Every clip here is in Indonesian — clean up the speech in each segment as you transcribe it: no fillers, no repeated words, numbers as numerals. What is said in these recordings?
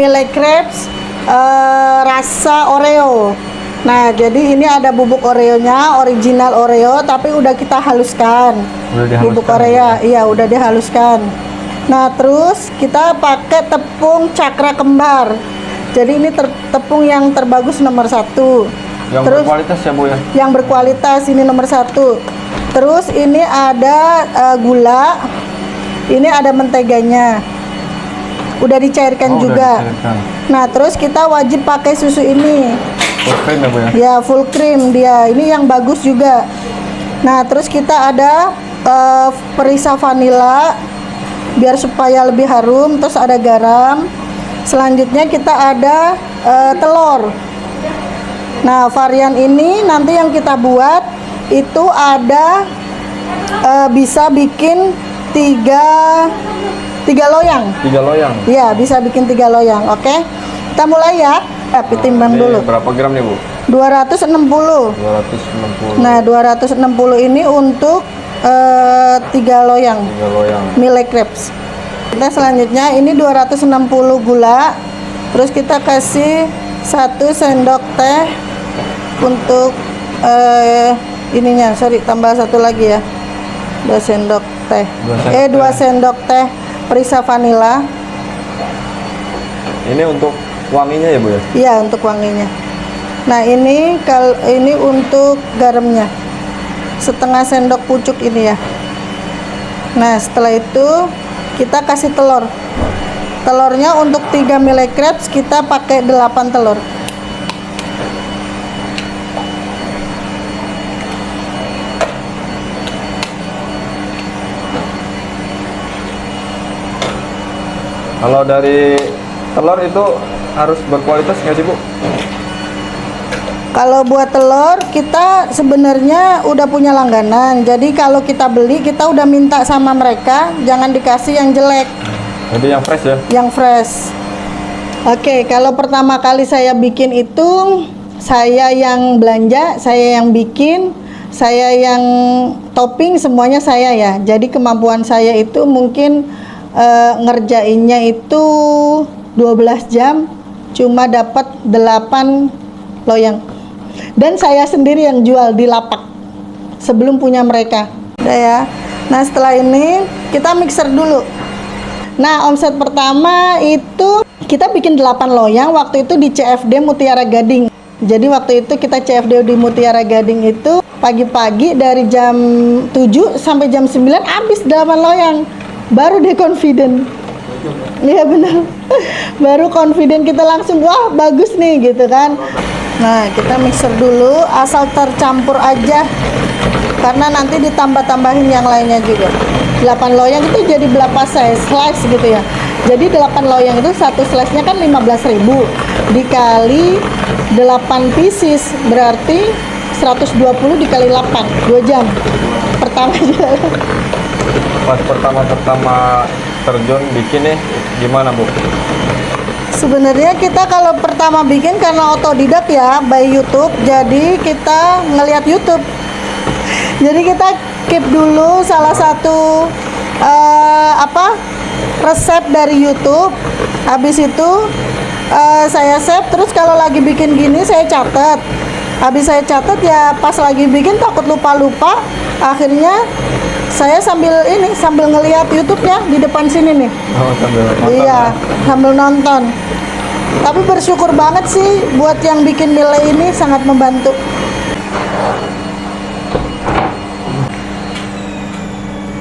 Mille Crepes rasa Oreo. Nah, jadi ini ada bubuk Oreonya, original Oreo, tapi udah kita haluskan. Bubuk Oreo, iya udah dihaluskan. Nah, terus kita pakai tepung Cakra Kembar. Jadi ini tepung yang terbagus nomor 1. Yang terus, berkualitas ya Bu ya? Yang berkualitas ini nomor 1. Terus ini ada gula, ini ada menteganya. Udah dicairkan juga. Udah dicairkan. Nah, terus kita wajib pakai susu ini. Full cream ya Bu ya? Ya, full cream dia. Ini yang bagus juga. Nah, terus kita ada perisa vanila biar supaya lebih harum. Terus ada garam. Selanjutnya kita ada telur. Nah, varian ini nanti yang kita buat itu ada bisa bikin 3 loyang. 3 loyang? Iya, bisa bikin 3 loyang. Oke, kita mulai ya. Tapi timbang dulu. Berapa gram nih Bu? 260. 260. Nah, 260 ini untuk 3 loyang. 3 loyang. Mille Crepes. Kita selanjutnya ini 260 gula. Terus kita kasih 1 sendok teh untuk ininya. Sorry, tambah 1 lagi ya. 2 sendok teh. 2 sendok teh perisa vanila. Ini untuk wanginya ya Bu ya? Iya, untuk wanginya. Nah, ini untuk garamnya. Setengah sendok pucuk ini ya. Nah, setelah itu kita kasih telur. Telurnya untuk 3 Mille Crepes kita pakai 8 telur. Kalau dari telur itu harus berkualitas nggak sih Bu? Kalau buat telur kita sebenarnya udah punya langganan. Jadi kalau kita beli kita udah minta sama mereka jangan dikasih yang jelek. Jadi yang fresh ya? Yang fresh. Oke, kalau pertama kali saya bikin itu saya yang belanja, saya yang bikin, saya yang topping, semuanya saya ya. Jadi kemampuan saya itu mungkin ngerjainnya itu 12 jam cuma dapat 8 loyang. Dan saya sendiri yang jual di lapak sebelum punya mereka. Udah ya. Nah, setelah ini kita mixer dulu. Nah, omset pertama itu kita bikin 8 loyang waktu itu di CFD Mutiara Gading. Jadi waktu itu kita CFD di Mutiara Gading itu pagi-pagi dari jam 7 sampai jam 9 habis 8 loyang. Baru deh confident. Iya benar. Baru confident kita langsung wah bagus nih gitu kan. Nah, kita mixer dulu asal tercampur aja. Karena nanti ditambah-tambahin yang lainnya juga. 8 loyang itu jadi berapa slice gitu ya. Jadi 8 loyang itu satu slice-nya kan 15.000 dikali 8 pieces berarti 120 dikali 8 2 jam pertama juga. Pas pertama terjun bikin nih gimana Bu? Sebenarnya kita kalau pertama bikin karena otodidak ya by YouTube, jadi kita ngelihat YouTube. Jadi kita keep dulu salah satu resep dari YouTube. Habis itu saya save, terus kalau lagi bikin gini saya catat. Habis saya catat ya pas lagi bikin takut lupa-lupa. Akhirnya saya sambil ngelihat YouTube-nya di depan sini nih. Oh, sambil nonton. Iya, sambil nonton. Tapi bersyukur banget sih buat yang bikin Mille ini sangat membantu.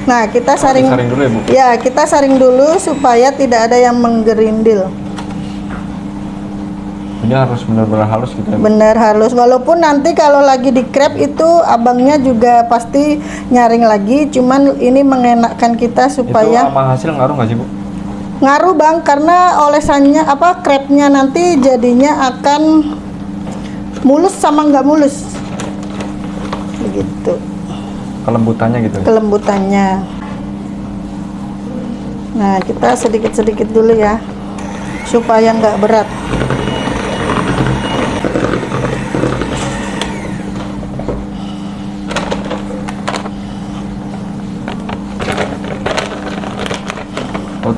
Nah, kita saring dulu ya Bu? Ya, kita saring dulu supaya tidak ada yang menggerindil. Ini harus benar-benar halus gitu ya Bu? Benar halus, walaupun nanti kalau lagi di crepe itu abangnya juga pasti nyaring lagi, cuman ini mengenakkan kita supaya. Itu sama hasil ngaruh nggak sih Bu? Ngaruh Bang, karena olesannya crepe-nya nanti jadinya akan mulus sama nggak mulus. Begitu. Kelembutannya gitu ya? Kelembutannya. Nah, kita sedikit-sedikit dulu ya supaya nggak berat.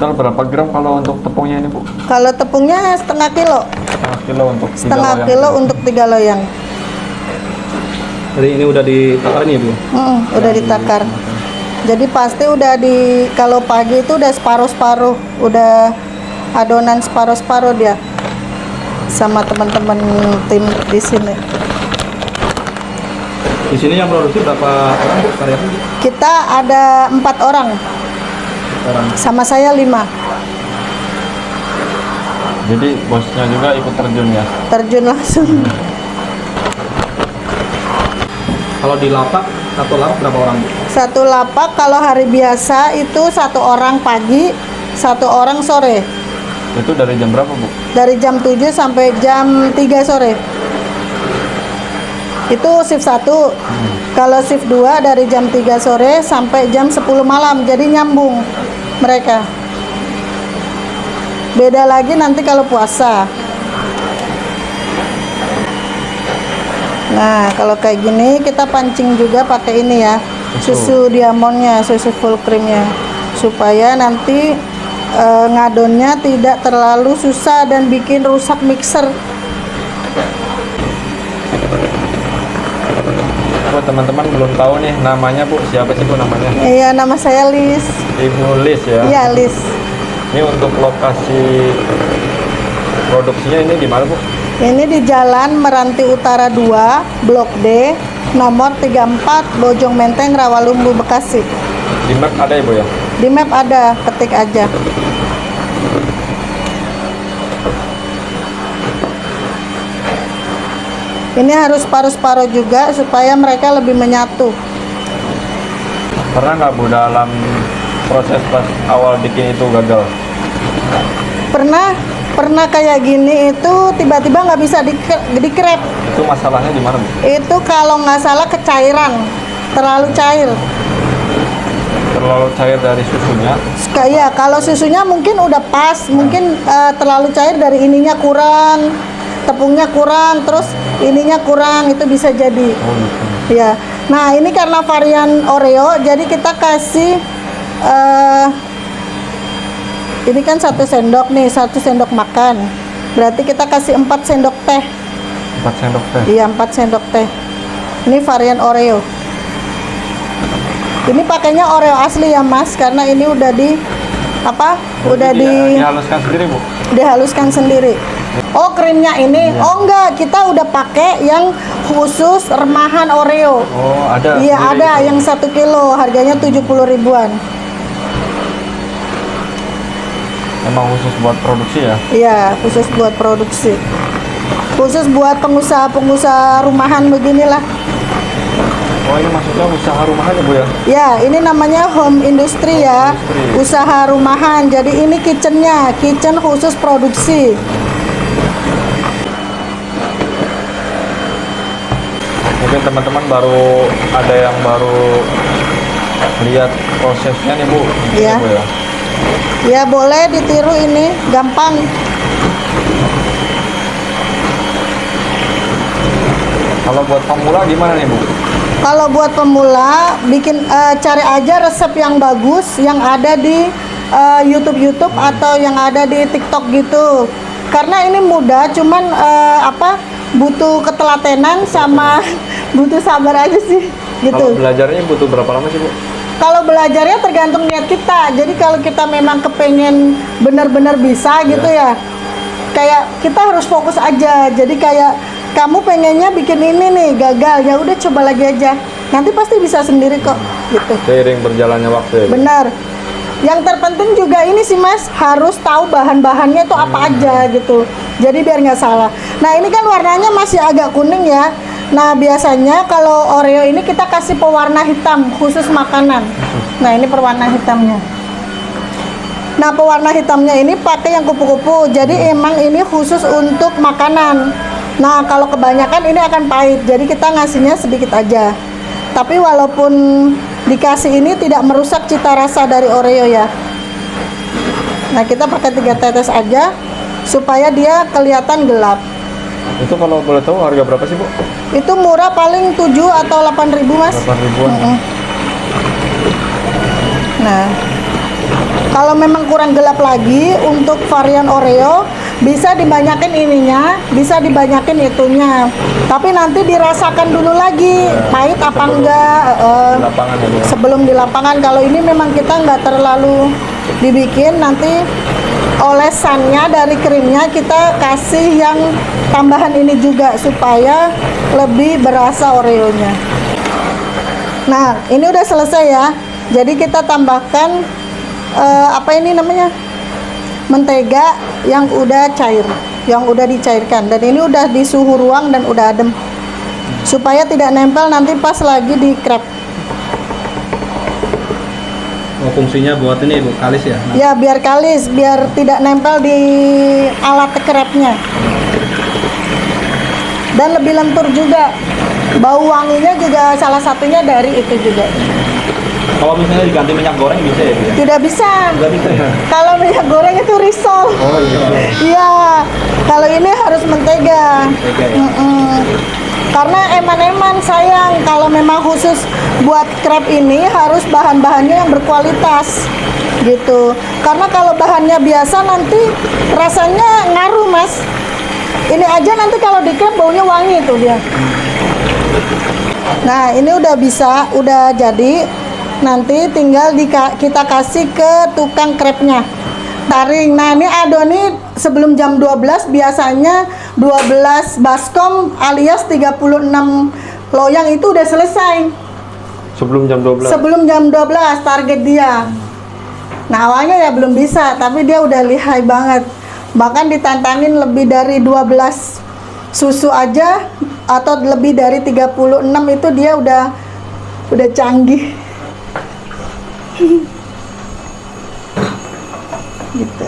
Total berapa gram kalau untuk tepungnya ini, Bu? Kalau tepungnya setengah kilo. Setengah kilo untuk 3 Setengah loyang. kilo untuk 3 loyang. Jadi ini udah ditakar ini ya, Bu? Udah ditakar. Jadi pasti udah kalau pagi itu udah separuh-separuh, udah adonan separuh-separuh dia sama teman-teman tim di sini. Di sini yang produksi berapa orang, Bu, karyawan? Kita ada 4 orang, Orang. sama saya 5. Jadi bosnya juga ikut terjun ya? Terjun langsung. Kalau di lapak, satu lapak berapa orang, Bu? Satu lapak kalau hari biasa itu 1 orang pagi, 1 orang sore. Itu dari jam berapa, Bu? Dari jam 7 sampai jam 3 sore. Itu shift 1. Kalau shift 2 dari jam 3 sore sampai jam 10 malam. Jadi nyambung mereka. Beda lagi nanti kalau puasa. Nah, kalau kayak gini kita pancing juga pakai ini ya. Susu diamondnya, susu full creamnya. Supaya nanti ngadonnya tidak terlalu susah dan bikin rusak mixer. Bu, teman-teman belum tahu nih namanya, Bu. Siapa sih, Bu, namanya? Iya, nama saya Lis. Ibu Lis ya? Iya, Lis. Ini untuk lokasi produksinya ini di mana, Bu? Ini di Jalan Meranti Utara 2, Blok D, nomor 34, Bojong Menteng, Rawalumbu, Bekasi. Di map ada ya, Bu ya? Di map ada, ketik aja. Ini harus paruh-paruh juga supaya mereka lebih menyatu. Pernah nggak, Bu, dalam proses pas awal bikin itu gagal? Pernah kayak gini itu tiba-tiba nggak bisa dikrep. Itu masalahnya di mana, Bu? Itu kalau nggak salah kecairan, terlalu cair. Terlalu cair dari susunya. Iya, kalau susunya mungkin udah pas, mungkin terlalu cair dari ininya kurang, tepungnya kurang, terus ininya kurang, itu bisa jadi. Oh, gitu. Ya. Nah, ini karena varian Oreo, jadi kita kasih ini kan 1 sendok nih, 1 sendok makan. Berarti kita kasih 4 sendok teh. 4 sendok teh. Iya, 4 sendok teh. Ini varian Oreo. Ini pakainya Oreo asli ya, Mas, karena ini udah dihaluskan sendiri, Bu? dihaluskan sendiri. Oh, krimnya ini? Iya. Oh, enggak, kita udah pakai yang khusus remahan Oreo. Oh, ada. Iya, sendiri ada itu. yang 1 kilo, harganya 70 ribuan. Emang khusus buat produksi ya? Iya, khusus buat produksi. Khusus buat pengusaha-pengusaha rumahan beginilah. Oh, ini maksudnya usaha rumahan ya, Bu ya? Ya, ini namanya home industry ya, industry. usaha rumahan. Jadi ini kitchennya, kitchen khusus produksi. Mungkin teman-teman ada yang baru lihat prosesnya nih, Bu. Iya. Bu ya. Ya boleh ditiru ini, gampang. Kalau buat pemula gimana nih, Bu? Kalau buat pemula, cari aja resep yang bagus yang ada di YouTube atau yang ada di TikTok gitu. Karena ini mudah, cuman butuh ketelatenan sama butuh sabar aja sih, gitu. Kalau belajarnya butuh berapa lama sih, Bu? Kalau belajarnya tergantung niat kita. Jadi kalau kita memang kepengen benar-benar bisa gitu ya, kayak kita harus fokus aja. Jadi kayak kamu pengennya bikin ini nih, gagal, ya udah coba lagi aja. Nanti pasti bisa sendiri kok, gitu. Seiring berjalannya waktu ya, Bu? Benar. Yang terpenting juga ini sih, Mas, harus tahu bahan-bahannya itu apa aja gitu. Jadi biar nggak salah. Nah, ini kan warnanya masih agak kuning ya. Nah, biasanya kalau Oreo ini kita kasih pewarna hitam khusus makanan. Nah, ini pewarna hitamnya. Nah, pewarna hitamnya ini pakai yang kupu-kupu. Jadi emang ini khusus untuk makanan. Nah, kalau kebanyakan ini akan pahit. Jadi kita ngasihnya sedikit aja. Tapi walaupun dikasih ini tidak merusak cita rasa dari Oreo ya. Nah, kita pakai 3 tetes aja supaya dia kelihatan gelap. Itu kalau boleh tahu harga berapa sih, Bu? Itu murah, paling 7 atau 8 ribu, Mas. 8 ribuan. Nah, Kalau memang kurang gelap lagi untuk varian Oreo, bisa dibanyakin ininya, bisa dibanyakin itunya. Tapi nanti dirasakan dulu lagi, pahit apa enggak. Di lapangan ya, Bu. Sebelum di lapangan. Kalau ini memang kita nggak terlalu dibikin, nanti olesannya dari krimnya kita kasih yang tambahan ini juga supaya lebih berasa Oreonya. Nah, ini udah selesai ya. Jadi kita tambahkan apa ini namanya? Mentega yang udah cair, yang udah dicairkan. Dan ini udah di suhu ruang dan udah adem. Supaya tidak nempel nanti pas lagi di crepe. Oh, fungsinya buat ini Bu, kalis ya? Nah, Ya, biar kalis, biar tidak nempel di alat crepe-nya. Dan lebih lentur juga. Bau wanginya juga salah satunya dari itu juga. kalau misalnya diganti minyak goreng bisa ya Bu? Ya? Tidak bisa. Nggak bisa ya? Kalau minyak goreng itu risol. Oh iya. Iya. Kalau ini harus mentega. Mentega ya? Karena eman-eman sayang, kalau memang khusus buat crepe ini harus bahan-bahannya yang berkualitas gitu. Karena kalau bahannya biasa nanti rasanya ngaruh, Mas. Ini aja nanti kalau di crepe baunya wangi tuh dia. Nah, ini udah bisa, udah jadi. Nanti tinggal kita kasih ke tukang crepe-nya. Taring. Nah, ini adoni sebelum jam 12 biasanya 12 baskom alias 36 loyang itu udah selesai. Sebelum jam 12. Sebelum jam 12 target dia. Nah, awalnya ya belum bisa, tapi dia udah lihai banget. Bahkan ditantangin lebih dari 12 susu aja atau lebih dari 36 itu dia udah canggih. Gitu.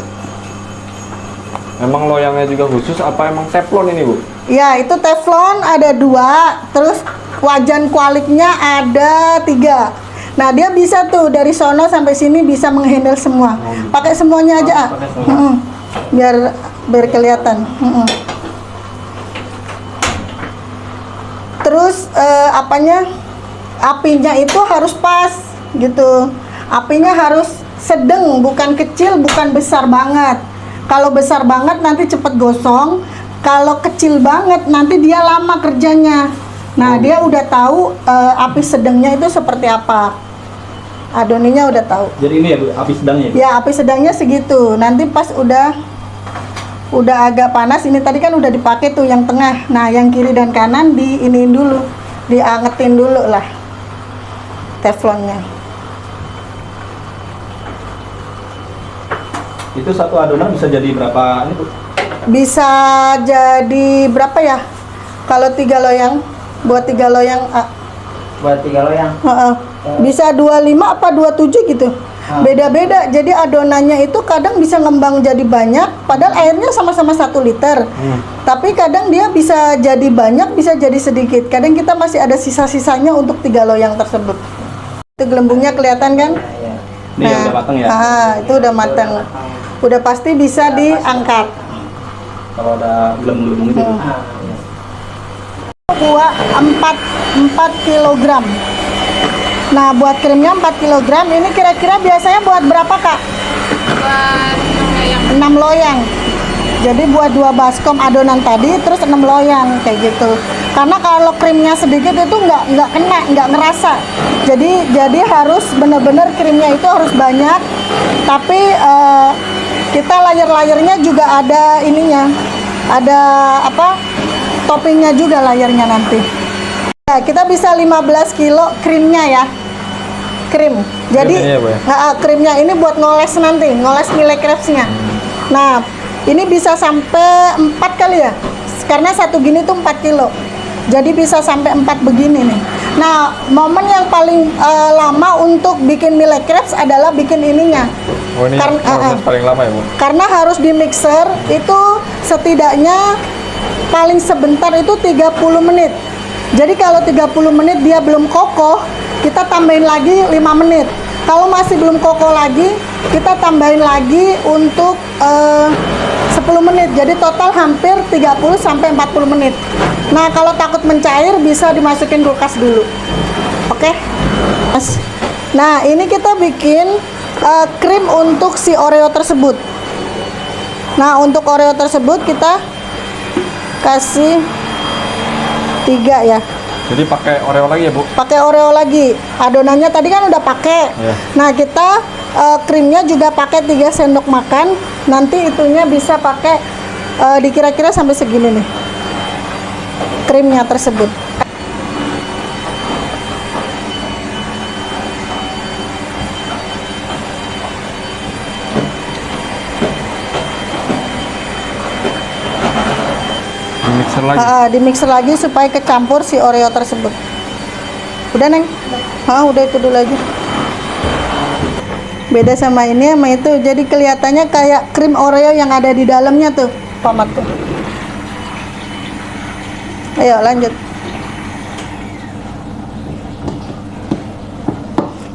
Emang loyangnya juga khusus apa emang teflon ini, Bu? Ya, itu teflon ada 2, terus wajan kualiknya ada 3. Nah, dia bisa tuh dari sono sampai sini bisa menghandle semua. Pakai semuanya aja. pakai semua. Biar kelihatan. Terus apinya itu harus pas gitu. Apinya harus sedang, bukan kecil, bukan besar banget. Kalau besar banget nanti cepet gosong. Kalau kecil banget nanti dia lama kerjanya. Nah, dia udah tahu api sedangnya itu seperti apa. Adoninya udah tahu. Jadi ini ya Bu, api sedangnya ya? Ya, api sedangnya segitu. Nanti pas udah agak panas, ini tadi kan udah dipakai tuh yang tengah. Nah, yang kiri dan kanan diiniin dulu. Diangetin dulu lah teflonnya. Itu satu adonan bisa jadi berapa ini Bu? Bisa jadi berapa ya? Kalau 3 loyang, buat 3 loyang, Buat 3 loyang. bisa 25 apa 27 gitu. Beda-beda. Jadi adonannya itu kadang bisa ngembang jadi banyak, padahal airnya sama-sama 1 liter. Tapi kadang dia bisa jadi banyak, bisa jadi sedikit. Kadang kita masih ada sisa-sisanya untuk 3 loyang tersebut. Itu gelembungnya kelihatan kan? Iya. Ini yang udah matang ya? Itu udah matang. Udah pasti bisa diangkat. Kalau ada gelembung-gelembung itu Bu. Buat 4 kilogram. Nah, buat krimnya 4 kilogram. Ini kira-kira biasanya buat berapa, Kak? Buat 6 loyang. Jadi buat 2 baskom adonan tadi, terus 6 loyang kayak gitu. Karena kalau krimnya sedikit itu nggak kena, nggak ngerasa. Jadi harus bener-bener krimnya itu harus banyak. Tapi kita layernya juga ada ininya, ada toppingnya juga layernya nanti. Nah, kita bisa 15 kilo krimnya ya, krim. Jadi Krimnya ya, Bu, ya? krimnya ini buat ngoles nanti, ngoles milk crepes-nya. Nah, ini bisa sampai 4 kali ya, karena satu gini tuh 4 kilo. Jadi bisa sampai 4 begini nih. Nah, momen yang paling lama untuk bikin milk crepes adalah bikin ininya. Oh, ini proses paling lama ya, Bu? Karena harus di mixer itu setidaknya paling sebentar itu 30 menit. Jadi kalau 30 menit dia belum kokoh, kita tambahin lagi 5 menit. Kalau masih belum kokoh lagi, kita tambahin lagi untuk 10 menit. Jadi total hampir 30 sampai 40 menit. Nah, kalau takut mencair bisa dimasukin kulkas dulu. Oke? Nah, ini kita bikin krim untuk si Oreo tersebut. Nah, untuk Oreo tersebut kita kasih 3 ya. Jadi pakai Oreo lagi ya, Bu? Pakai Oreo lagi. Adonannya tadi kan udah pakai. Iya. Nah, kita krimnya juga pakai 3 sendok makan. Nanti itunya bisa pakai dikira-kira sampai segini nih. Krimnya tersebut. Di mixer lagi. Di mixer lagi supaya kecampur si Oreo tersebut. Udah, Neng? Udah itu dulu aja. Beda sama ini sama itu. Jadi kelihatannya kayak krim Oreo yang ada di dalamnya tuh, Pamat tuh. Ayo lanjut.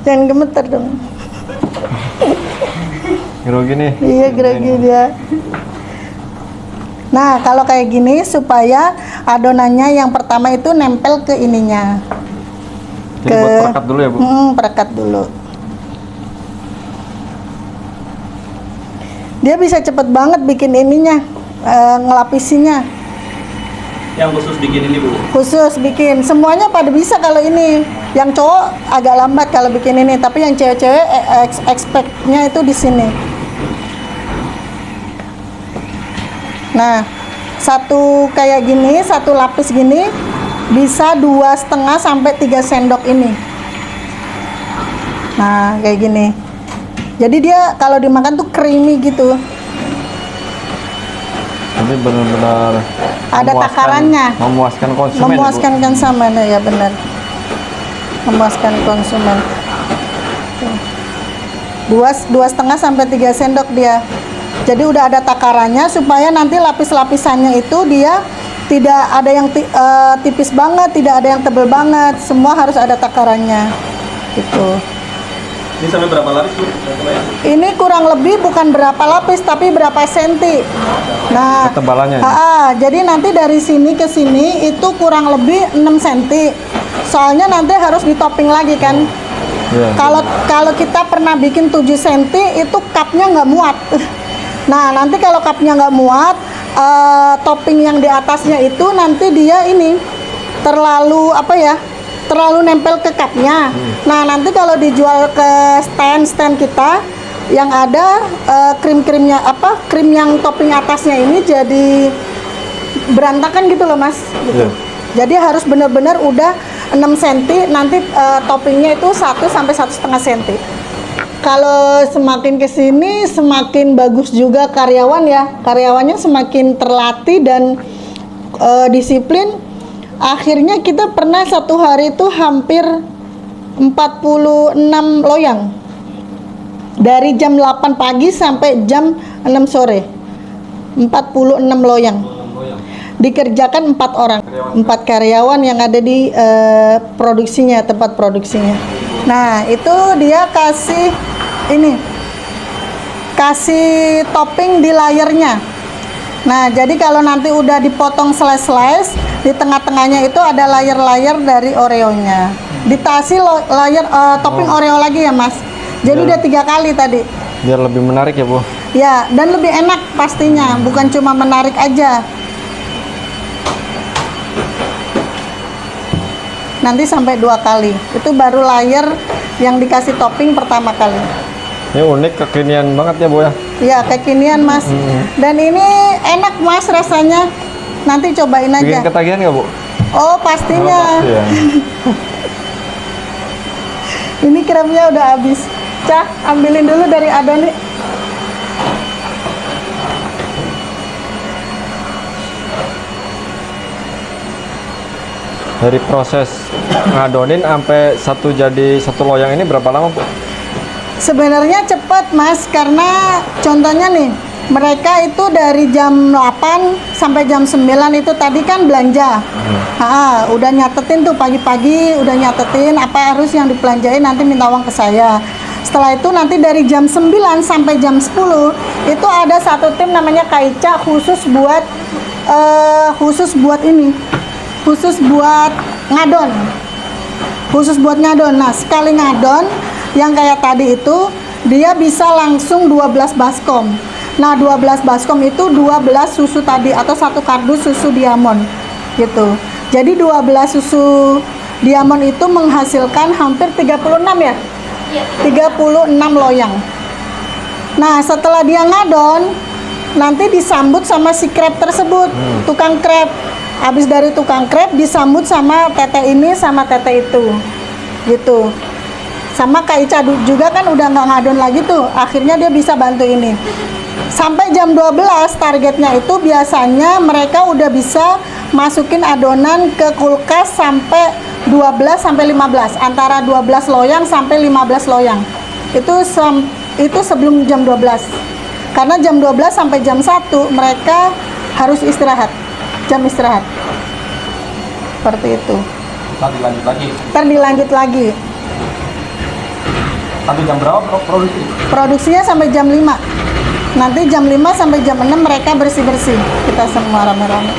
Jangan gemeter dong. Grogi nih. Iya, grogi dia. Nah, kalau kayak gini supaya adonannya yang pertama itu nempel ke ininya. Jadi buat perekat dulu ya, Bu? Perekat dulu. Dia bisa cepet banget bikin ininya, ngelapisinya. Yang khusus bikin ini, Bu. Khusus bikin. Semuanya pada bisa kalau ini. Yang cowok agak lambat kalau bikin ini, tapi yang cewek-cewek expect-nya itu di sini. Nah, satu kayak gini, satu lapis gini bisa 2,5 sampai 3 sendok ini. Nah, kayak gini. Jadi dia kalau dimakan tuh creamy gitu. Jadi benar-benar Ada takarannya. Memuaskan konsumen. Memuaskan konsumen ya, benar. Memuaskan konsumen. Tuh. 2,5 sampai 3 sendok dia. Jadi udah ada takarannya supaya nanti lapis-lapisannya itu dia tidak ada yang tipis banget, tidak ada yang tebel banget. Semua harus ada takarannya. Gitu. Ini sampai berapa lapis, Bu? Ini kurang lebih bukan berapa lapis tapi berapa senti. Nah, Ketebalannya. jadi nanti dari sini ke sini itu kurang lebih 6 senti. Soalnya nanti harus ditopping lagi kan. Iya. Kalau kita pernah bikin 7 cm itu cupnya nggak muat. Nah, nanti kalau cupnya nggak muat, topping yang di atasnya itu nanti dia ini terlalu terlalu nempel ke cupnya. Nah, nanti kalau dijual ke stand kita yang ada krim-krimnya krim yang topping atasnya ini jadi berantakan gitu loh, Mas. Gitu. Iya. Jadi harus benar-benar udah 6 cm, nanti toppingnya itu 1 sampai 1,5 cm. Kalau semakin kesini semakin bagus juga karyawan ya. Karyawannya semakin terlatih dan disiplin. Akhirnya kita pernah satu hari itu hampir 46 loyang. Dari jam 8 pagi sampai jam 6 sore. 46 loyang. Dikerjakan 4 orang, 4 karyawan yang ada di produksinya, tempat produksinya. Nah, itu dia kasih topping di layernya. Nah, jadi kalau nanti udah dipotong slice-slice, di tengah-tengahnya itu ada layer-layer dari Oreo-nya. Dikasih topping Oreo lagi ya, Mas. Jadi udah 3 kali tadi. Biar lebih menarik ya, Bu? Ya, dan lebih enak pastinya, bukan cuma menarik aja. Nanti sampai 2 kali. Itu baru layer yang dikasih topping pertama kali. Ini unik, kekinian banget ya, Bu ya? Ya, kekinian, Mas. Dan ini enak, Mas, rasanya. Nanti cobain aja. Bikin ketagihan nggak, Bu? Oh, pastinya. Oh, pasti ya. Ini kremnya udah habis. Cah, ambilin dulu dari adonan. Dari proses ngadonin sampai jadi satu loyang ini berapa lama, Bu? Sebenarnya cepat, Mas, karena contohnya nih, mereka itu dari jam 8 sampai jam 9 itu tadi kan belanja. Udah nyatetin tuh pagi-pagi, udah nyatetin apa harus yang dibelanjain, nanti minta uang ke saya. Setelah itu nanti dari jam 9 sampai jam 10 itu ada satu tim namanya Kaica khusus buat ini. Khusus buat ngadon. Nah, sekali ngadon yang kayak tadi itu dia bisa langsung 12 baskom. Nah, 12 baskom itu 12 susu tadi atau satu kardus susu diamond gitu. Jadi 12 susu diamond itu menghasilkan hampir 36 ya? 36 loyang. Nah, setelah dia ngadon, nanti disambut sama si krep tersebut, tukang krep. Habis dari tukang krep disambut sama tete ini sama tete itu. Gitu. Sama Kak Ica juga kan udah nggak ngadon lagi tuh. Akhirnya dia bisa bantu ini. Sampai jam 12 targetnya itu biasanya mereka udah bisa masukin adonan ke kulkas sampai 12 sampai 15, antara 12 loyang sampai 15 loyang. Itu sebelum jam 12. Karena jam 12 sampai jam 1 mereka harus istirahat. Jam istirahat. Seperti itu. Ntar dilanjut lagi. Ntar dilanjut lagi. Sampai jam berapa produksi? Produksinya sampai jam 5. Nanti jam 5 sampai jam 6 mereka bersih-bersih. Kita semua rame-rame.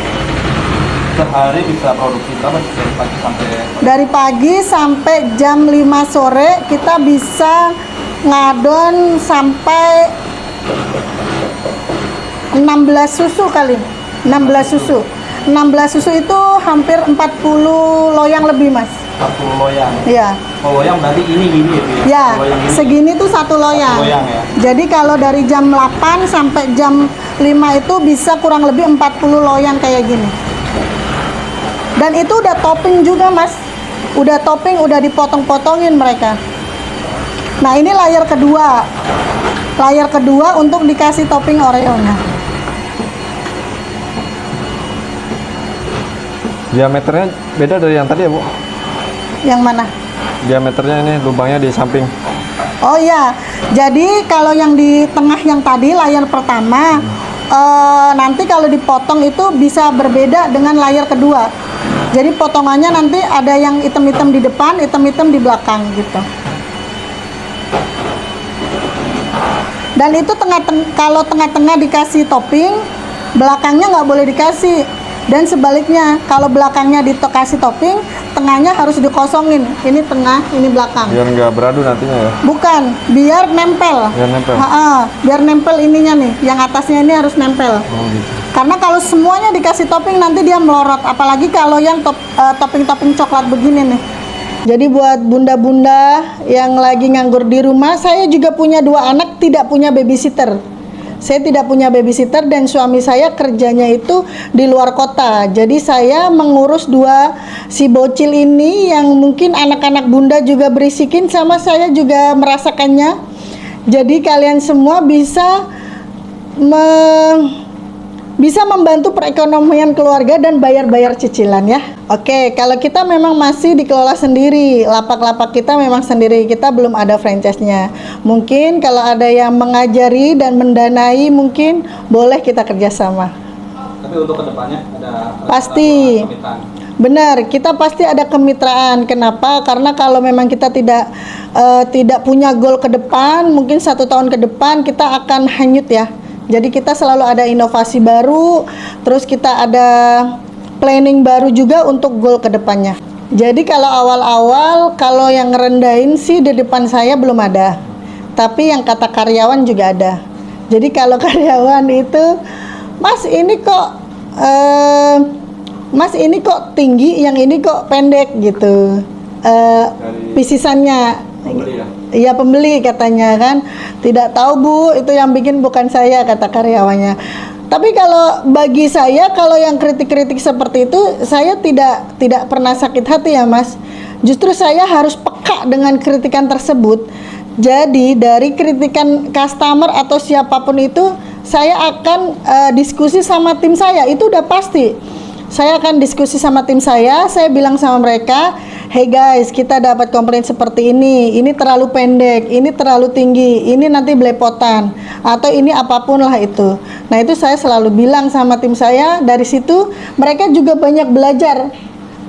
Sehari bisa produksi berapa dari pagi sampai? Dari pagi sampai jam 5 sore kita bisa ngadon sampai 16 susu kali. 16 susu. 16 susu itu hampir 40 loyang lebih, Mas. 40 loyang. Iya. Oh, loyang berarti ini gini ya, Bu? Ya, Loyang ini. segini tuh satu loyang. Satu loyang ya. Jadi kalau dari jam 8 sampai jam 5 itu bisa kurang lebih 40 loyang kayak gini. Dan itu udah topping juga, Mas. Udah topping, udah dipotong-potongin mereka. Nah, ini layer kedua. Layer kedua untuk dikasih topping Oreo-nya. Diameternya beda dari yang tadi ya, Bu? Yang mana? Diameternya ini lubangnya di samping. Oh iya, jadi kalau yang di tengah yang tadi layar pertama, nanti kalau dipotong itu bisa berbeda dengan layar kedua. Jadi potongannya nanti ada yang hitam-hitam di depan, hitam-hitam di belakang gitu. Dan itu kalau tengah-tengah dikasih topping, belakangnya nggak boleh dikasih. Dan sebaliknya, kalau belakangnya dikasih topping, tengahnya harus dikosongin. Ini tengah, ini belakang. Biar nggak beradu nantinya ya. Bukan, biar nempel. Biar nempel. Biar nempel ininya nih, yang atasnya ini harus nempel. Oh gitu. Karena kalau semuanya dikasih topping nanti dia melorot, apalagi kalau yang topping-topping coklat begini nih. Jadi buat bunda-bunda yang lagi nganggur di rumah, saya juga punya 2 anak tidak punya babysitter. Saya tidak punya babysitter dan suami saya kerjanya itu di luar kota. Jadi saya mengurus 2 si bocil ini yang mungkin anak-anak bunda juga berisikin, sama saya juga merasakannya. Jadi kalian semua bisa membantu perekonomian keluarga dan bayar-bayar cicilan ya. Oke, kalau kita memang masih dikelola sendiri, lapak-lapak kita memang sendiri, kita belum ada franchise-nya. Mungkin kalau ada yang mengajari dan mendanai, mungkin boleh kita kerjasama. Tapi untuk kedepannya ada Pasti. kemitraan. Benar, kita pasti ada kemitraan. Kenapa? Karena kalau memang kita tidak punya goal ke depan, mungkin 1 tahun ke depan kita akan hanyut ya. Jadi kita selalu ada inovasi baru, terus kita ada planning baru juga untuk goal ke depannya. Jadi kalau awal-awal, kalau yang ngerendahin sih di depan saya belum ada. Tapi yang kata karyawan juga ada. Jadi kalau karyawan itu, Mas ini kok tinggi, yang ini kok pendek gitu. Pisisannya. Pembeli ya? Iya, pembeli katanya kan. Tidak tahu Bu, itu yang bikin bukan saya, kata karyawannya. Tapi kalau bagi saya, kalau yang kritik-kritik seperti itu, saya tidak pernah sakit hati ya Mas. Justru saya harus peka dengan kritikan tersebut. Jadi dari kritikan customer atau siapapun itu, saya akan diskusi sama tim saya, itu udah pasti. Saya akan diskusi sama tim saya bilang sama mereka, hey guys, kita dapat komplain seperti ini terlalu pendek, ini terlalu tinggi, ini nanti belepotan, atau ini apapun lah itu. Nah itu saya selalu bilang sama tim saya, dari situ mereka juga banyak belajar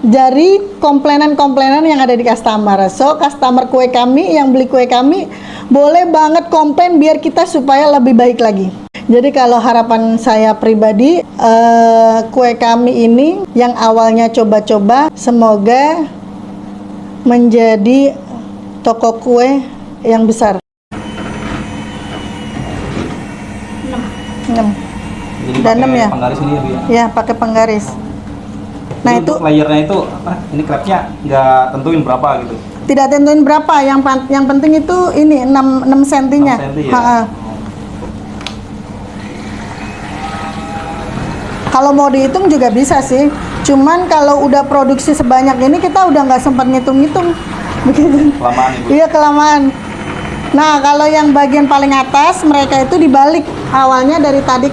dari komplainan-komplainan yang ada di customer. So customer kue kami yang beli kue kami, boleh banget komplain biar kita supaya lebih baik lagi. Jadi kalau harapan saya pribadi, kue kami ini yang awalnya coba-coba, semoga menjadi toko kue yang besar. Jadi Udah pakai 6 ya? Penggaris ini ya, Bu ya. Ya, pakai penggaris. Nah, Jadi itu untuk layernya itu apa? Ini klepnya nggak tentuin berapa gitu. tidak tentuin berapa, yang penting itu ini 6 sentinya. 6 senti ya? Ha-ha. Kalau mau dihitung juga bisa sih. Cuman kalau udah produksi sebanyak ini kita udah nggak sempat ngitung-ngitung. Begitu. Kelamaan Ibu. Iya, kelamaan. Nah, kalau yang bagian paling atas mereka itu dibalik. Awalnya dari tadi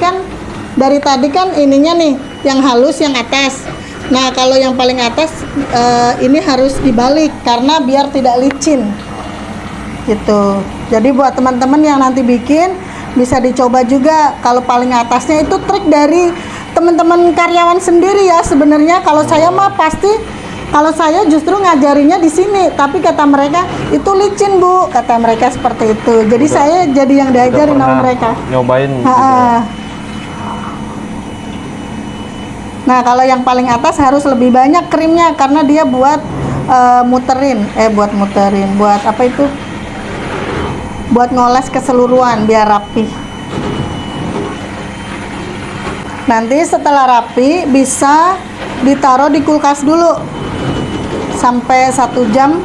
kan ininya nih, yang halus yang atas. Nah, kalau yang paling atas ini harus dibalik karena biar tidak licin. Gitu. Jadi buat teman-teman yang nanti bikin bisa dicoba juga. Kalau paling atasnya itu trik dari teman-teman karyawan sendiri ya sebenarnya. Kalau saya mah kalau saya justru ngajarinya di sini, tapi kata mereka itu licin Bu, kata mereka seperti itu. Jadi saya jadi yang diajarin sama mereka. Nyobain gitu. Ha-ha. Nah, kalau yang paling atas harus lebih banyak krimnya karena dia buat buat apa itu? Buat ngoles keseluruhan biar rapi. Nanti setelah rapi bisa ditaruh di kulkas dulu sampai 1 jam,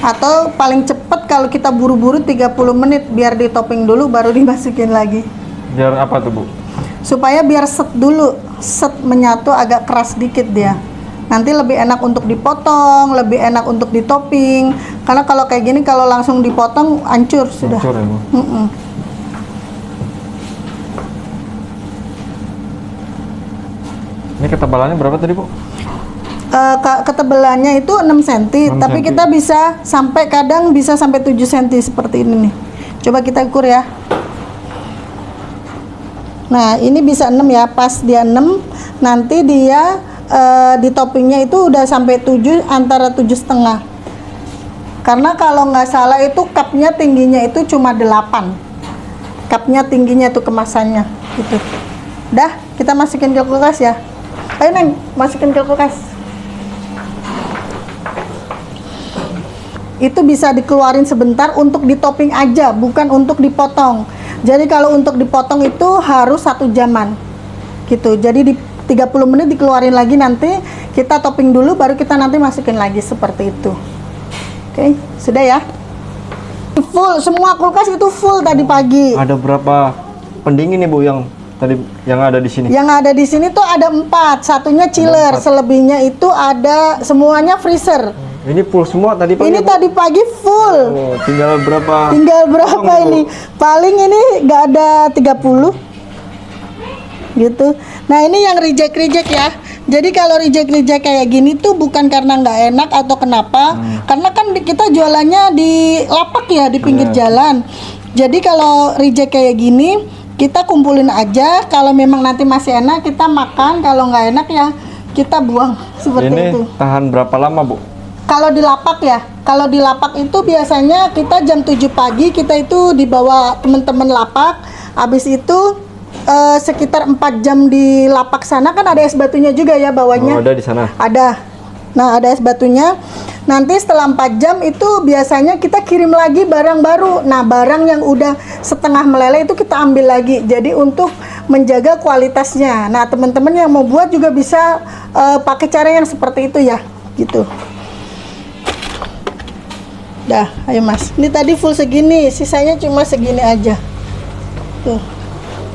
atau paling cepet kalau kita buru-buru 30 menit biar di topping dulu baru dimasukin lagi. Biar apa tuh Bu? Supaya biar set dulu, set menyatu agak keras dikit dia. Nanti lebih enak untuk dipotong, lebih enak untuk ditopping. Karena kalau kayak gini kalau langsung dipotong hancur sudah. Hancur ya Bu? Ini ketebalannya berapa tadi Bu? Ketebalannya itu 6 cm, 6 tapi cm. kita bisa kadang bisa sampai 7 cm seperti ini nih. Coba kita ukur ya. Nah, ini bisa 6 ya, pas dia 6, nanti dia di toppingnya itu udah sampai 7, antara 7,5. Karena kalau nggak salah itu cupnya tingginya itu cuma 8. Cupnya tingginya tuh kemasannya gitu. Dah, kita masukin ke kulkas ya. Ayo Neng, masukin ke kulkas. Itu bisa dikeluarin sebentar untuk ditopping aja, bukan untuk dipotong. Jadi kalau untuk dipotong itu harus 1 jaman gitu. Jadi di 30 menit dikeluarin lagi, nanti kita topping dulu baru kita nanti masukin lagi seperti itu. Oke, sudah ya. Full, semua kulkas itu full tadi pagi. Ada berapa pendingin nih Bu yang tadi yang ada di sini? Yang ada di sini tuh ada 4, satunya chiller, selebihnya itu ada semuanya freezer. Ini full semua tadi pagi. Ini Bu? tadi pagi full. Oh, tinggal berapa? Tinggal berapa potong, Bu? ini? Paling ini nggak ada 30 gitu. Nah, ini yang reject ya. Jadi kalau reject kayak gini tuh bukan karena nggak enak atau kenapa, karena kan kita jualannya di lapak ya, di pinggir jalan. Jadi kalau reject kayak gini kita kumpulin aja. Kalau memang nanti masih enak kita makan, kalau nggak enak ya kita buang seperti Ini itu. tahan berapa lama Bu? Kalau di lapak ya, kalau di lapak itu biasanya kita jam 7 pagi kita itu dibawa teman-teman lapak. Habis itu sekitar 4 jam di lapak sana kan ada es batunya juga ya bawahnya. Oh, ada di sana. Ada. Nah, ada es batunya. Nanti setelah 4 jam itu biasanya kita kirim lagi barang baru. Nah, barang yang udah setengah meleleh itu kita ambil lagi. Jadi untuk menjaga kualitasnya. Nah, teman-teman yang mau buat juga bisa pakai cara yang seperti itu ya, gitu. Dah, ayo Mas. Ini tadi full segini, sisanya cuma segini aja. Tuh.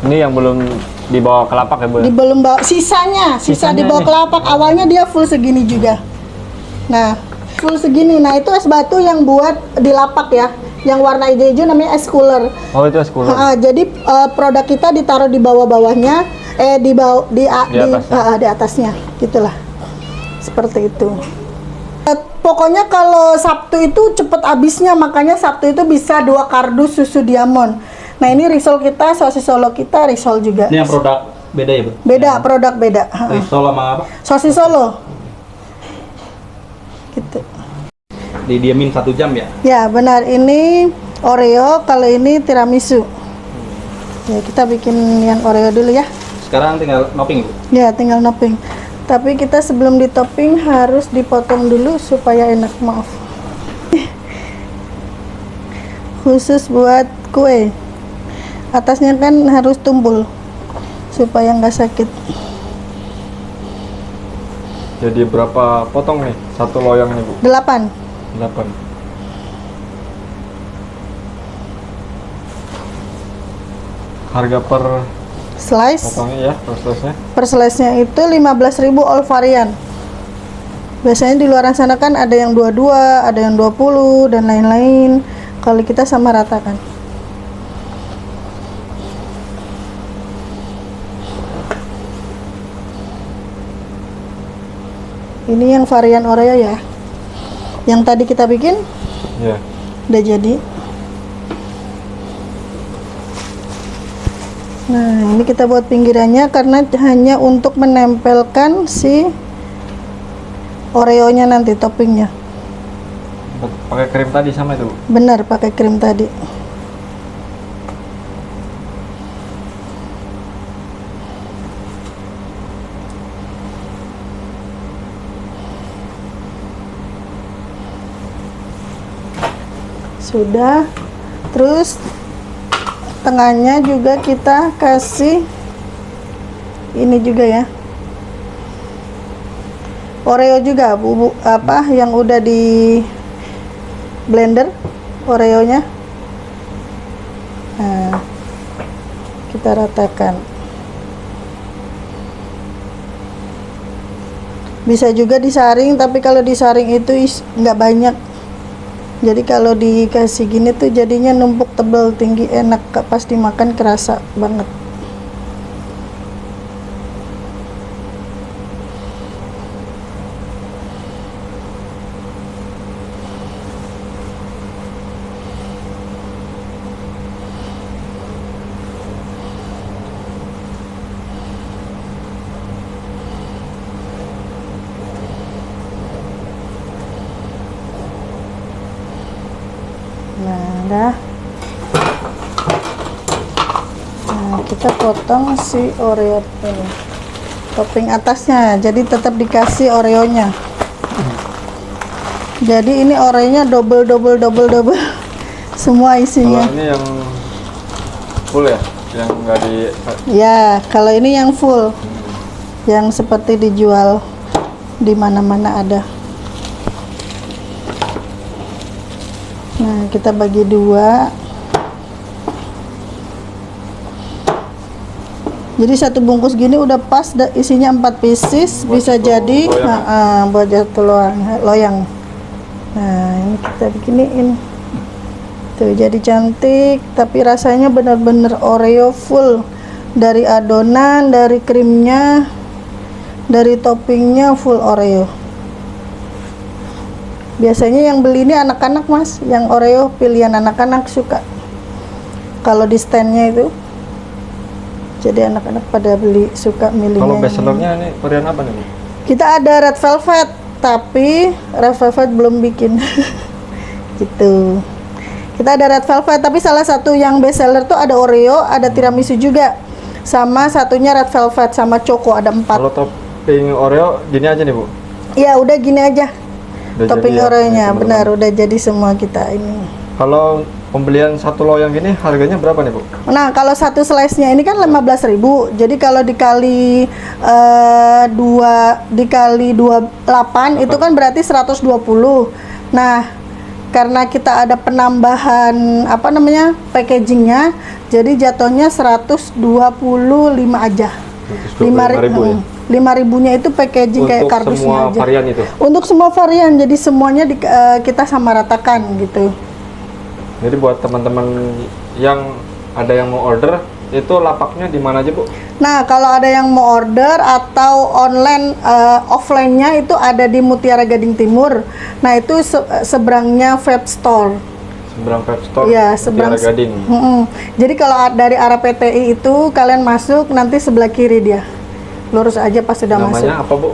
Ini yang belum dibawa ke lapak ya Bu? Di belum bawa sisa Sisanya dibawa nih. ke lapak. Awalnya dia full segini juga. Nah, full segini. Nah, itu es batu yang buat di lapak ya. Yang warna hijau-hijau namanya es cooler. Oh, itu es cooler. Jadi produk kita ditaruh di bawah-bawahnya, di atasnya, gitulah. Seperti itu. Pokoknya kalau Sabtu itu cepet habisnya, makanya Sabtu itu bisa 2 kardus susu diamond. Nah, ini risol kita, sosis Solo kita, risol juga. Ini yang produk beda ya Bu? Beda, produk beda. Risol sama apa? Sosis Solo. Gitu. Didiamin 1 jam ya? Ya, benar. Ini Oreo, kalau ini tiramisu. Ya, kita bikin yang Oreo dulu ya. Sekarang tinggal topping Bu? Ya, tinggal topping. Tapi kita sebelum di topping harus dipotong dulu supaya enak, maaf. Khusus buat kue. Atasnya kan harus tumpul supaya nggak sakit. Jadi berapa potong nih satu loyang nih Bu? 8. 8. Harga per Slice. potongnya ya, per slice-nya? Per slice-nya itu 15.000 all varian. Biasanya di luar sana kan ada yang 22, ada yang 20 dan lain-lain. Kalau kita sama ratakan. Ini yang varian Oreo ya. Yang tadi kita bikin Iya. udah jadi. Nah, ini kita buat pinggirannya karena hanya untuk menempelkan si Oreo-nya nanti toppingnya. Pakai krim tadi sama itu Bu? Benar, pakai krim tadi. Sudah. Terus tengahnya juga kita kasih ini juga ya. Oreo juga bubuk apa yang udah di blender Oreonya. Nah, kita ratakan. Bisa juga disaring, tapi kalau disaring itu nggak banyak. Jadi kalau dikasih gini tuh jadinya numpuk tebal tinggi, enak, pas dimakan kerasa banget. Nah, udah. Nah, kita potong si Oreo ini. Topping atasnya, jadi tetap dikasih Oreonya. Jadi ini Oreonya double. Semua isinya. Kalau ini yang full ya? Yang nggak di... Ya, kalau ini yang full. Yang seperti dijual di mana-mana ada. Nah, kita bagi 2. Jadi satu bungkus gini udah pas, isinya 4 pieces, Buat bisa satu jadi loyang. buat satu loyang. Nah, ini kita bikinin. Tuh, jadi cantik, tapi rasanya benar-benar Oreo full. Dari adonan, dari krimnya, dari toppingnya full Oreo. Biasanya yang beli ini anak-anak Mas, yang Oreo pilihan anak-anak suka. Kalau di standnya itu, jadi anak-anak pada beli, suka milihnya. Kalau yang bestsellernya ini varian apa nih Bu? kita ada red velvet, tapi red velvet belum bikin. Gitu. Kita ada red velvet, tapi salah satu yang bestseller tuh ada Oreo, ada tiramisu juga, sama satunya red velvet sama choco, ada 4. Kalau topping Oreo gini aja nih Bu? Ya udah gini aja. Udah Topping jadi ya, Oreonya, ini teman-teman. benar udah jadi semua kita ini. Kalau pembelian satu loyang gini harganya berapa nih Bu? Nah, kalau satu slice-nya ini kan 15.000. Jadi kalau dikali 2 dikali 28 itu kan berarti 120. Nah, karena kita ada penambahan apa namanya? Packagingnya, jadi jatuhnya 125 aja. 5.000 ya? 5.000-nya itu packaging kayak Untuk kardusnya semua aja. varian itu? Untuk semua varian, jadi semuanya kita sama ratakan gitu. Jadi buat teman-teman yang ada yang mau order, itu lapaknya di mana aja Bu? Nah, kalau ada yang mau order atau online offline-nya itu ada di Mutiara Gading Timur. Nah, itu seberangnya Vape Store. Seberang Vape Store, Ya, seberang Mutiara Gading. Jadi kalau dari arah PTI itu kalian masuk nanti sebelah kiri dia. Lurus aja pas sudah masuk. Namanya apa Bu?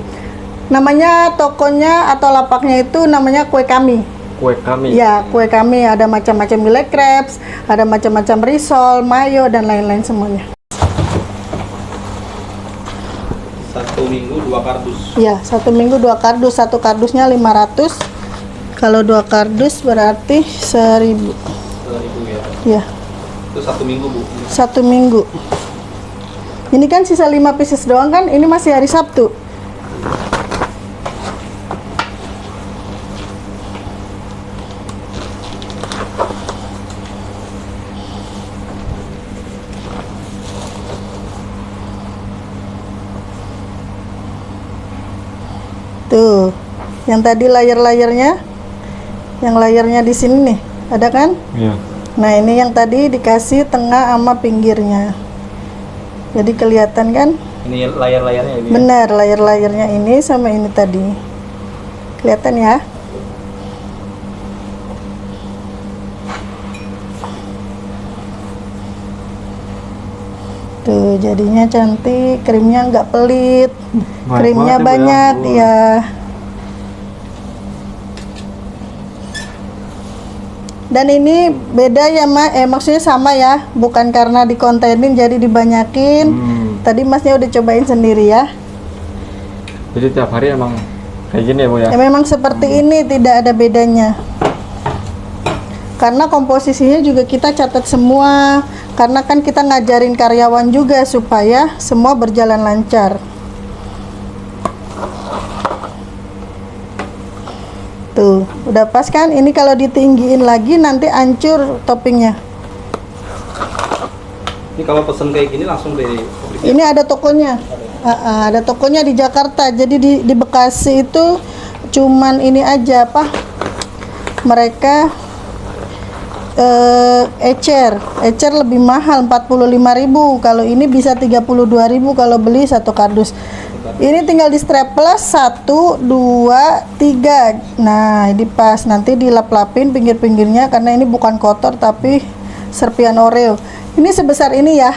Namanya tokonya atau lapaknya itu namanya Kue Kami. Kue Kami. Ya, Kue Kami ada macam-macam milk crepes, ada macam-macam risol, mayo dan lain-lain semuanya. 1 minggu 2 kardus. Ya, 1 minggu 2 kardus, satu kardusnya 500. Kalau 2 kardus berarti 1.000. 1.000 ya. Ya. Itu 1 minggu, Bu. 1 minggu. Ini kan sisa 5 pieces doang kan, ini masih hari Sabtu. Tuh, yang tadi layar-layarnya, yang layarnya di sini nih, ada kan? Iya. Nah, ini yang tadi dikasih tengah sama pinggirnya. Jadi kelihatan kan? Ini layar-layarnya ini. Benar, layar-layarnya ini sama ini tadi. Kelihatan ya? Tuh, jadinya cantik, krimnya nggak pelit. Banyak Krimnya banget ya, Bu, ya. banyak, ya. Dan ini beda ya, maksudnya sama ya, bukan karena dikontenin jadi dibanyakin. Tadi Masnya udah cobain sendiri ya. Jadi tiap hari emang kayak gini ya, Bu ya? Ya memang seperti ini, tidak ada bedanya. Karena komposisinya juga kita catat semua. Karena kan kita ngajarin karyawan juga supaya semua berjalan lancar. Tuh, udah pas kan? Ini kalau ditinggiin lagi nanti hancur toppingnya. Ini kalau pesen kayak gini langsung dari pabrik. Ini ada tokonya. Ada tokonya di Jakarta. Jadi di Bekasi itu cuman ini aja apa? Mereka ecer lebih mahal 45.000. Kalau ini bisa 32.000 kalau beli satu kardus. Ini tinggal di straples 1 2 3. Nah, ini pas, nanti dilap-lapin pinggir-pinggirnya karena ini bukan kotor tapi serpian Oreo. Ini sebesar ini ya.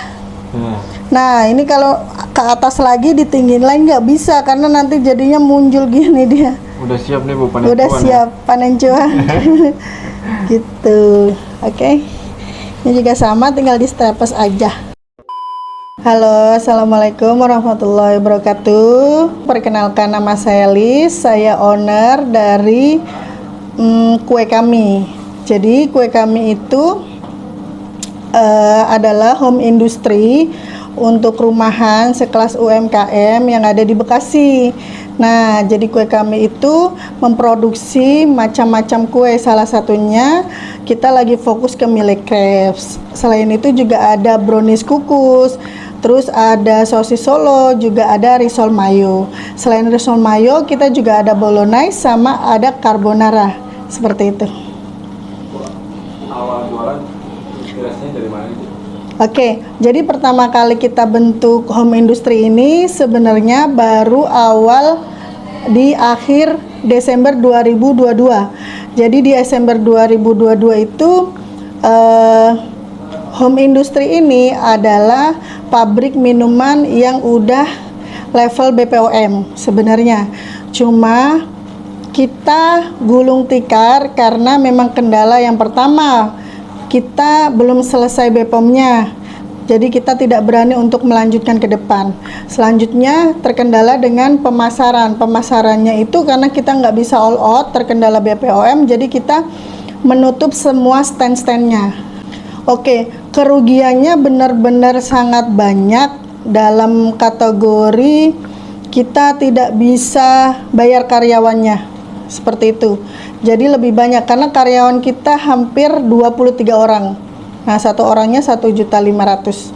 Nah, ini kalau ke atas lagi ditinggiin lagi nggak bisa karena nanti jadinya muncul gini dia. Udah siap nih, Bu, panen Udah cuan siap panen cuan. Gitu. Oke. Ini juga sama, tinggal di staples aja. Halo, assalamualaikum warahmatullahi wabarakatuh. Perkenalkan, nama saya Liz, saya owner dari Kue Kami. Jadi kue kami itu adalah home industry untuk rumahan sekelas UMKM yang ada di Bekasi. Nah, jadi kue kami itu memproduksi macam-macam kue. Salah satunya kita lagi fokus ke Milk Crepes. Selain itu juga ada brownies kukus, terus ada sosis Solo, juga ada risol mayo. Selain risol mayo, kita juga ada bolognese sama ada carbonara. Seperti itu. Awal jualan inspirasinya dari mana itu? Oke, jadi pertama kali kita bentuk home industry ini sebenarnya baru awal di akhir Desember 2022. Jadi di Desember 2022 itu home industry ini adalah pabrik minuman yang udah level BPOM sebenarnya. Cuma kita gulung tikar karena memang kendala yang pertama, kita belum selesai BPOM-nya, jadi kita tidak berani untuk melanjutkan ke depan. Selanjutnya terkendala dengan pemasaran. Pemasarannya itu karena kita nggak bisa all out, terkendala BPOM, jadi kita menutup semua stand-standnya. Oke, kerugiannya benar-benar sangat banyak dalam kategori kita tidak bisa bayar karyawannya, seperti itu. Jadi lebih banyak karena karyawan kita hampir 23 orang. Nah, satu orangnya 1.500.000.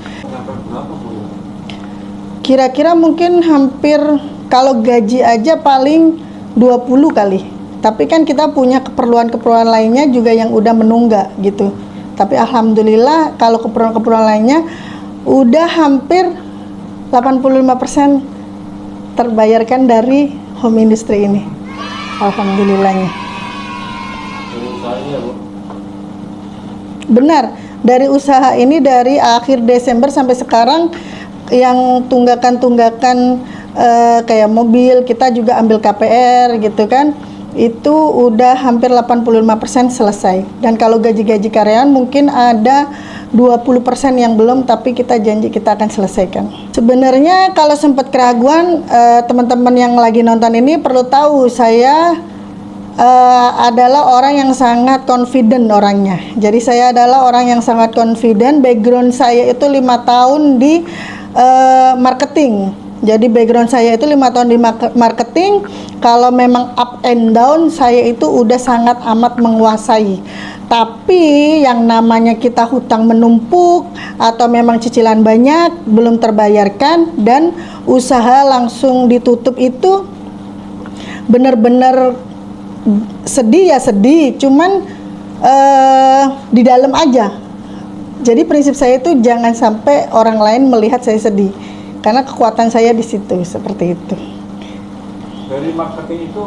Kira-kira mungkin hampir kalau gaji aja paling 20 kali. Tapi kan kita punya keperluan-keperluan lainnya juga yang udah menunggak gitu. Tapi alhamdulillah kalau keperluan-keperluan lainnya udah hampir 85% terbayarkan dari home industry ini. Alhamdulillahnya. Benar, dari usaha ini dari akhir Desember sampai sekarang yang tunggakan-tunggakan kayak mobil kita juga ambil KPR gitu kan, itu udah hampir 85% selesai. Dan kalau gaji-gaji karyawan mungkin ada 20% yang belum, tapi kita janji kita akan selesaikan. Sebenarnya kalau sempat keraguan, teman-teman yang lagi nonton ini perlu tahu saya adalah orang yang sangat confident orangnya. Jadi saya adalah orang yang sangat confident. Background saya itu 5 tahun di marketing. Jadi background saya itu 5 tahun di marketing. Kalau memang up and down, saya itu udah sangat amat menguasai. Tapi yang namanya kita hutang menumpuk atau memang cicilan banyak belum terbayarkan dan usaha langsung ditutup itu benar-benar sedih ya sedih, cuman di dalam aja. Jadi prinsip saya itu jangan sampai orang lain melihat saya sedih, karena kekuatan saya di situ, seperti itu. Dari marketing itu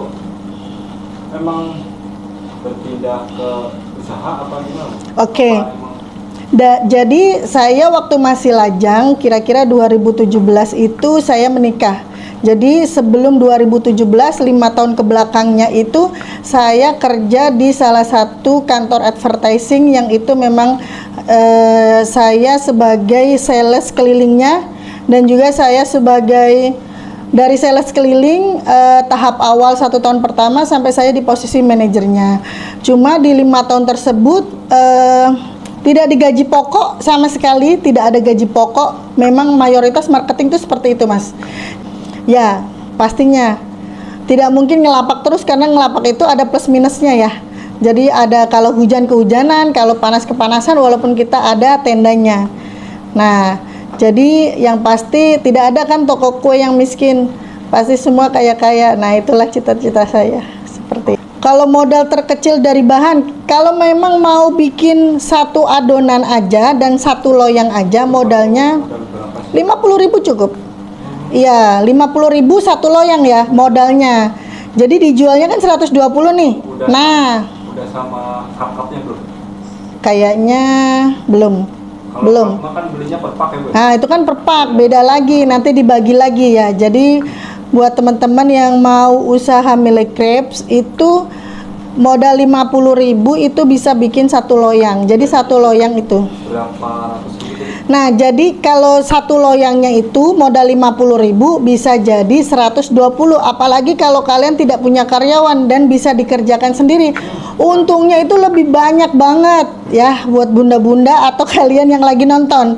memang berpindah ke usaha apa gimana? Oke. Apa emang Jadi saya waktu masih lajang, kira-kira 2017 itu saya menikah. Jadi sebelum 2017, 5 tahun ke belakangnya itu saya kerja di salah satu kantor advertising yang itu memang saya sebagai sales kelilingnya, dan juga saya sebagai dari sales keliling tahap awal 1 tahun pertama sampai saya di posisi manajernya. Cuma di 5 tahun tersebut tidak digaji pokok sama sekali, tidak ada gaji pokok. Memang mayoritas marketing itu seperti itu, Mas. Ya, pastinya tidak mungkin ngelapak terus, karena ngelapak itu ada plus minusnya ya. Jadi ada kalau hujan kehujanan, kalau panas kepanasan, walaupun kita ada tendanya. Nah, jadi yang pasti tidak ada kan toko kue yang miskin, pasti semua kaya-kaya. Nah, itulah cita-cita saya seperti itu. Kalau modal terkecil dari bahan, kalau memang mau bikin 1 adonan aja dan 1 loyang aja, modalnya modal berapa sih? 50.000 cukup. Iya, 50.000 1 loyang ya modalnya. Jadi dijualnya kan 120 nih. Udah sama markupnya belum? Kayaknya belum. Kalau Belum. kan belinya per pak ya, Bu? Nah, itu kan per pak, beda lagi, nanti dibagi lagi ya. Jadi buat teman-teman yang mau usaha milik crepes itu modal 50.000 itu bisa bikin 1 loyang. Jadi 1 loyang itu. Berapa ratus ribu? Nah, jadi kalau 1 loyangnya itu modal 50.000 bisa jadi 120, apalagi kalau kalian tidak punya karyawan dan bisa dikerjakan sendiri. Untungnya itu lebih banyak banget ya buat bunda-bunda atau kalian yang lagi nonton.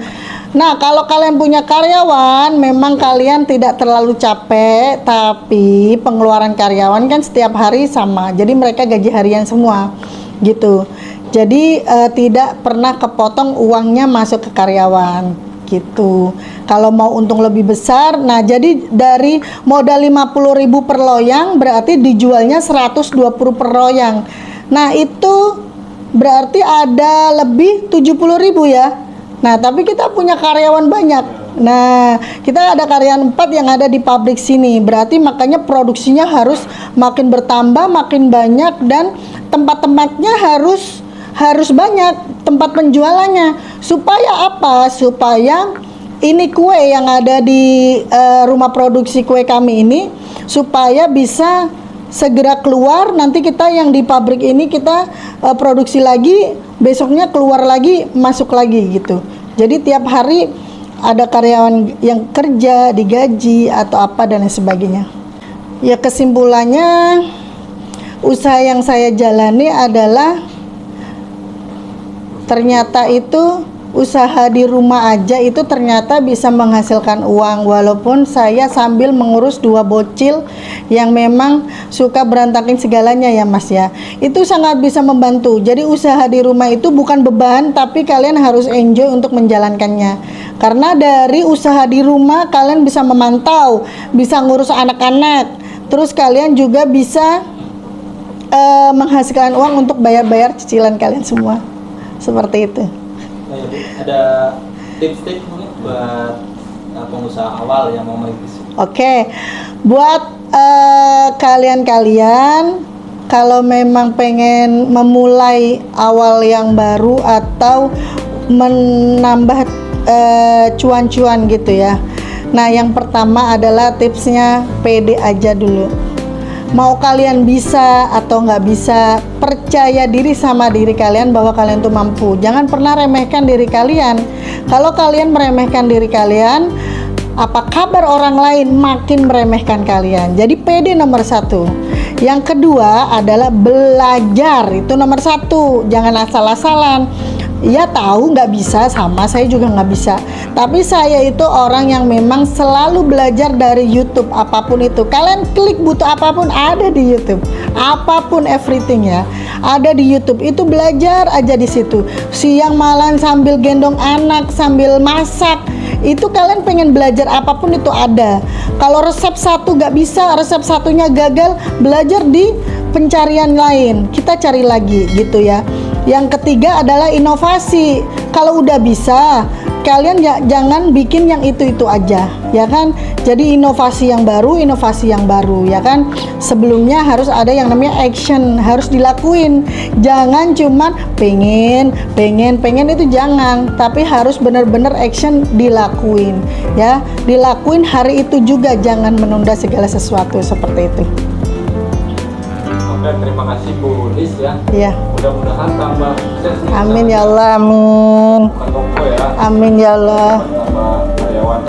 Nah, kalau kalian punya karyawan, memang kalian tidak terlalu capek, tapi pengeluaran karyawan kan setiap hari sama. Jadi mereka gaji harian semua gitu. Jadi tidak pernah kepotong uangnya masuk ke karyawan gitu. Kalau mau untung lebih besar, nah jadi dari modal 50.000 per loyang berarti dijualnya 120 per loyang. Nah, itu berarti ada lebih 70.000 ya. Nah, tapi kita punya karyawan banyak. Nah, kita ada karyawan 4 yang ada di pabrik sini. Berarti makanya produksinya harus makin bertambah, makin banyak, dan tempat-tempatnya harus banyak, tempat penjualannya. Supaya apa? Supaya ini kue yang ada di rumah produksi kue kami ini supaya bisa segera keluar. Nanti kita yang di pabrik ini kita produksi lagi, besoknya keluar lagi, masuk lagi gitu. Jadi tiap hari ada karyawan yang kerja, digaji atau apa dan lain sebagainya. Ya, kesimpulannya usaha yang saya jalani adalah ternyata itu usaha di rumah aja itu ternyata bisa menghasilkan uang, walaupun saya sambil mengurus 2 bocil yang memang suka berantakin segalanya ya Mas ya. Itu sangat bisa membantu. Jadi usaha di rumah itu bukan beban, tapi kalian harus enjoy untuk menjalankannya. Karena dari usaha di rumah kalian bisa memantau, bisa ngurus anak-anak, terus kalian juga bisa menghasilkan uang untuk bayar-bayar cicilan kalian semua. Seperti itu. Nah, ya, Bu, ada tips-tips mungkin buat pengusaha awal yang mau merintis? Oke, buat kalian-kalian kalau memang pengen memulai awal yang baru atau menambah cuan-cuan gitu ya. Nah, yang pertama adalah tipsnya pede aja dulu. Mau kalian bisa atau nggak bisa, percaya diri sama diri kalian bahwa kalian tuh mampu. Jangan pernah remehkan diri kalian. Kalau kalian meremehkan diri kalian, apa kabar orang lain makin meremehkan kalian. Jadi pede nomor 1. Yang kedua adalah belajar, itu nomor satu. Jangan asal-asalan. Ya tahu nggak bisa, sama saya juga nggak bisa. Tapi saya itu orang yang memang selalu belajar dari YouTube apapun itu. Kalian klik butuh apapun ada di YouTube. Apapun everything ya, ada di YouTube. Itu belajar aja di situ. Siang malam sambil gendong anak, sambil masak. Itu kalian pengen belajar apapun itu ada. Kalau resep satu nggak bisa, resep satunya gagal, belajar di pencarian lain. Kita cari lagi gitu ya. Yang ketiga adalah inovasi. Kalau udah bisa, kalian jangan bikin yang itu-itu aja, ya kan? Jadi inovasi yang baru, ya kan? Sebelumnya harus ada yang namanya action, harus dilakuin. Jangan cuman pengen itu jangan, tapi harus benar-benar action dilakuin, ya. Dilakuin hari itu juga, jangan menunda segala sesuatu seperti itu. Oke, terima kasih Bu Lis ya. Iya. Mudah-mudahan tambah sukses nih. Amin ya Allah, amin. Bukan toko ya. Amin ya Allah. Tambah karyawan.